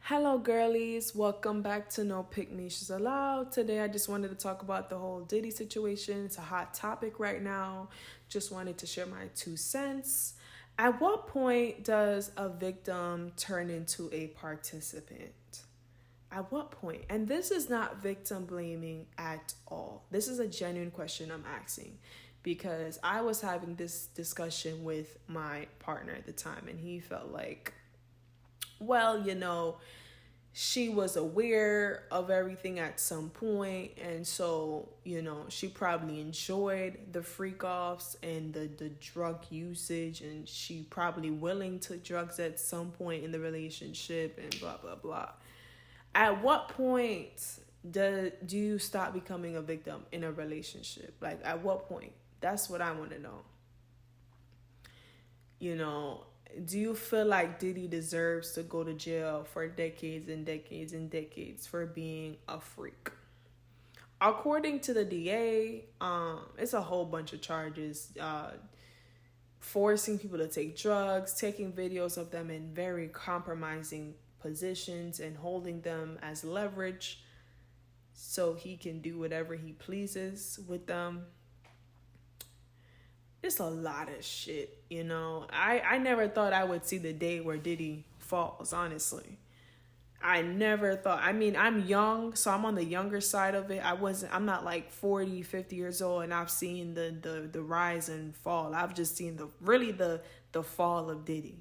Hello, girlies. Welcome back to No Pick Niches Allowed. Today, I just wanted to talk about the whole Diddy situation. It's a hot topic right now. Just wanted to share my 2 cents. At what point does a victim turn into a participant? At what point? And this is not victim blaming at all. This is a genuine question I'm asking because I was having this discussion with my partner at the time, and he felt like, she was aware of everything at some point, and so she probably enjoyed the freak offs and the drug usage, and she probably willing to drugs at some point in the relationship, and blah blah blah. At what point do you stop becoming a victim in a relationship? Like, at what point? That's what I want to know. Do you feel like Diddy deserves to go to jail for decades and decades and decades for being a freak? According to the DA, it's a whole bunch of charges. Forcing people to take drugs, taking videos of them in very compromising positions, and holding them as leverage so he can do whatever he pleases with them. It's a lot of shit, I never thought I would see the day where Diddy falls, honestly. I never thought. I mean, I'm young, so I'm on the younger side of it. I'm not like 40, 50 years old, and I've seen the rise and fall. I've just seen the fall of Diddy,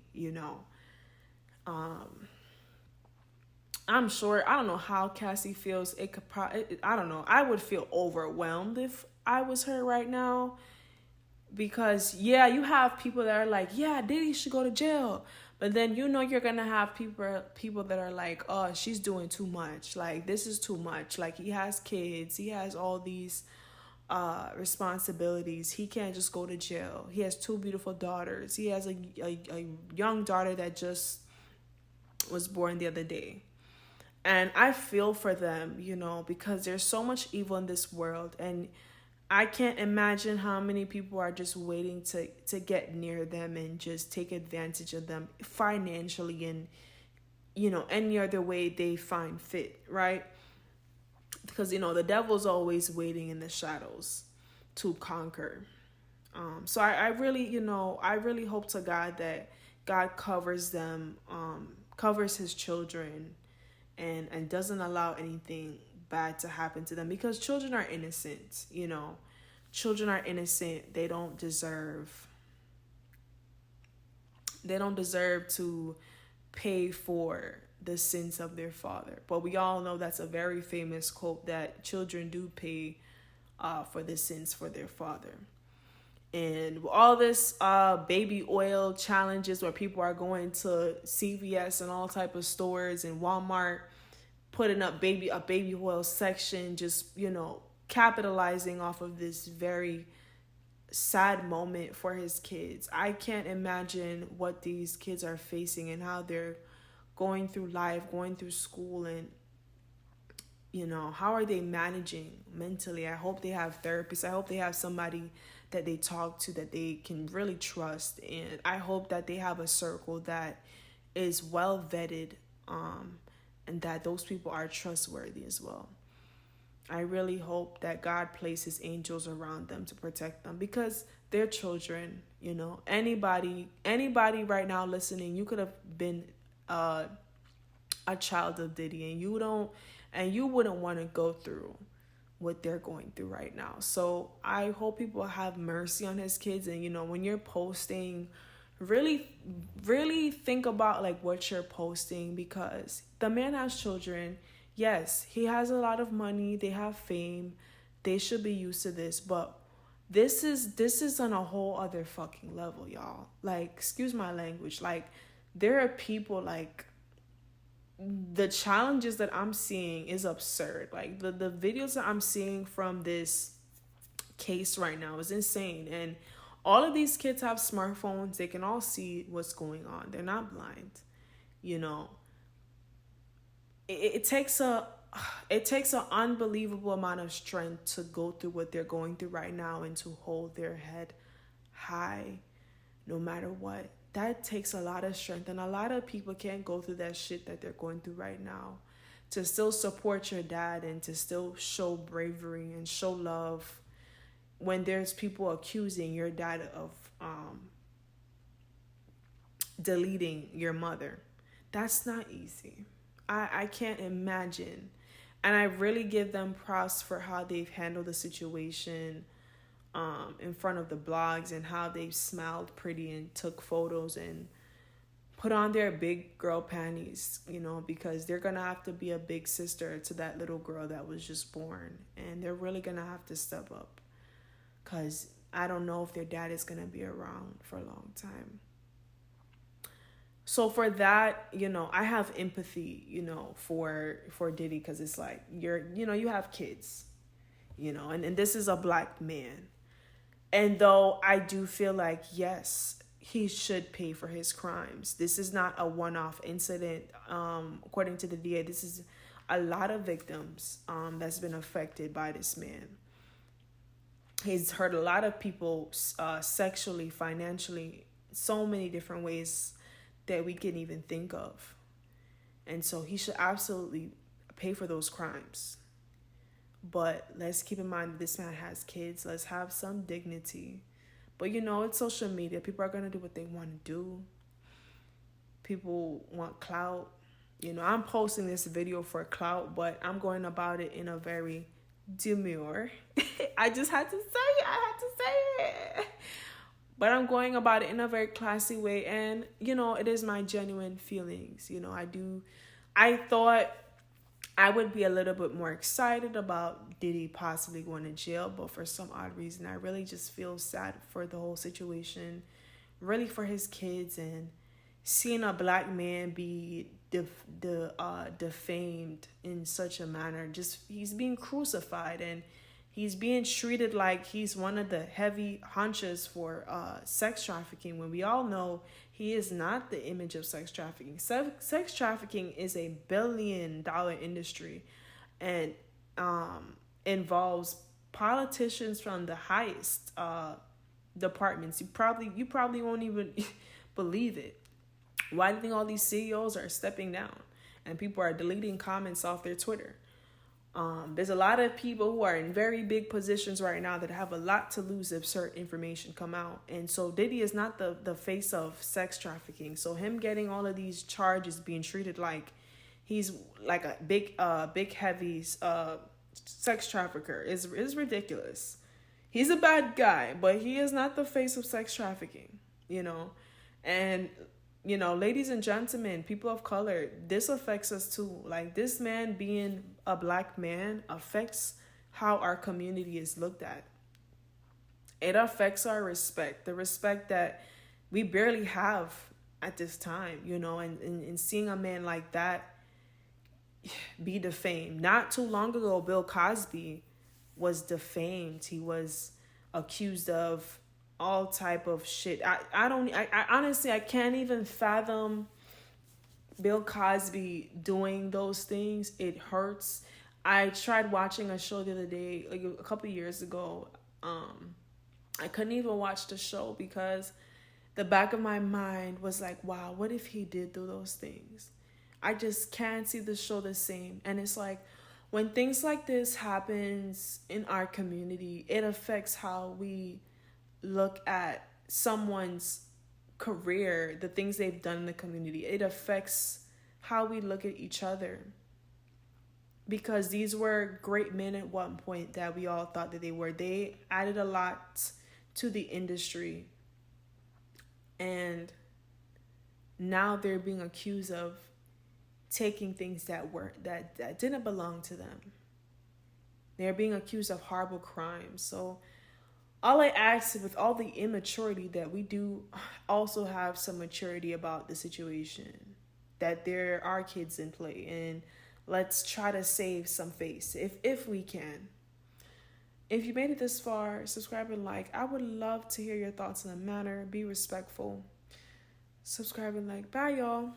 I'm sure, I don't know how Cassie feels. It could probably, I don't know. I would feel overwhelmed if I was her right now. Because, yeah, you have people that are like, yeah, Diddy should go to jail. But then you're going to have people that are like, oh, she's doing too much. Like, this is too much. Like, he has kids. He has all these responsibilities. He can't just go to jail. He has 2 beautiful daughters. He has a young daughter that just was born the other day. And I feel for them, because there's so much evil in this world. And I can't imagine how many people are just waiting to get near them and just take advantage of them financially and, any other way they find fit, right? Because, the devil's always waiting in the shadows to conquer. So I really, I really hope to God that God covers them, covers his children, and doesn't allow anything bad to happen to them, because children are innocent. Children are innocent. They don't deserve to pay for the sins of their father. But we all know that's a very famous quote, that children do pay for the sins for their father. And all this baby oil challenges where people are going to CVS and all type of stores and Walmart, putting up a baby oil section, just, capitalizing off of this very sad moment for his kids. I can't imagine what these kids are facing and how they're going through life, going through school, and, how are they managing mentally? I hope they have therapists. I hope they have somebody that they talk to that they can really trust. And I hope that they have a circle that is well vetted, and that those people are trustworthy as well. I really hope that God places angels around them to protect them, because they're children. Anybody right now listening, you could have been a child of Diddy, and you wouldn't want to go through what they're going through right now. So I hope people have mercy on his kids, and when you're posting, really, really think about like what you're posting, because the man has children. Yes, he has a lot of money. They have fame. They should be used to this. But this is on a whole other fucking level, y'all. Like, excuse my language. Like, there are people, like, the challenges that I'm seeing is absurd. Like, the videos that I'm seeing from this case right now is insane. And all of these kids have smartphones. They can all see what's going on. They're not blind, It takes an unbelievable amount of strength to go through what they're going through right now, and to hold their head high no matter what. that takes a lot of strength, and a lot of people can't go through that shit that they're going through right now. To still support your dad and to still show bravery and show love when there's people accusing your dad of deleting your mother. That's not easy. I can't imagine. And I really give them props for how they've handled the situation in front of the blogs, and how they've smiled pretty and took photos and put on their big girl panties, because they're going to have to be a big sister to that little girl that was just born. And they're really going to have to step up, because I don't know if their dad is going to be around for a long time. So for that, I have empathy, for Diddy, because it's like you have kids, and this is a black man. And though I do feel like, yes, he should pay for his crimes. This is not a one-off incident. According to the DA, this is a lot of victims that's been affected by this man. He's hurt a lot of people sexually, financially, so many different ways that we can even think of. And so he should absolutely pay for those crimes. But let's keep in mind that this man has kids. Let's have some dignity. But it's social media. People are going to do what they want to do. People want clout. I'm posting this video for clout, but I'm going about it in a very demure. I just had to say it. I had to say it. But I'm going about it in a very classy way. And, it is my genuine feelings. I thought I would be a little bit more excited about Diddy possibly going to jail, but for some odd reason, I really just feel sad for the whole situation, really for his kids, and seeing a black man be defamed in such a manner. Just, he's being crucified, and he's being treated like he's one of the heavy hunches for sex trafficking, when we all know he is not the image of sex trafficking. Sex trafficking is a billion-dollar industry, and involves politicians from the highest departments. You probably won't even believe it. Why do you think all these CEOs are stepping down and people are deleting comments off their Twitter? There's a lot of people who are in very big positions right now that have a lot to lose if certain information come out. And so Diddy is not the face of sex trafficking. So him getting all of these charges, being treated like he's like a big heavy sex trafficker is ridiculous. He's a bad guy, but he is not the face of sex trafficking, And ladies and gentlemen, people of color, this affects us too. Like, this man being a black man affects how our community is looked at. It affects our respect, the respect that we barely have at this time, and seeing a man like that be defamed. Not too long ago, Bill Cosby was defamed. He was accused of all type of shit. I honestly, I can't even fathom Bill Cosby doing those things. It hurts. I tried watching a show the other day, like a couple years ago. I couldn't even watch the show because the back of my mind was like, wow, what if he did do those things? I just can't see the show the same. And it's like, when things like this happens in our community, it affects how we look at someone's career, the things they've done in the community. It affects how we look at each other. Because these were great men at one point that we all thought that they were. They added a lot to the industry. And now they're being accused of taking things that didn't belong to them. They're being accused of horrible crimes. So all I ask is, with all the immaturity, that we do also have some maturity about the situation, that there are kids in play, and let's try to save some face if we can. If you made it this far, subscribe and like. I would love to hear your thoughts on the matter. Be respectful. Subscribe and like. Bye, y'all.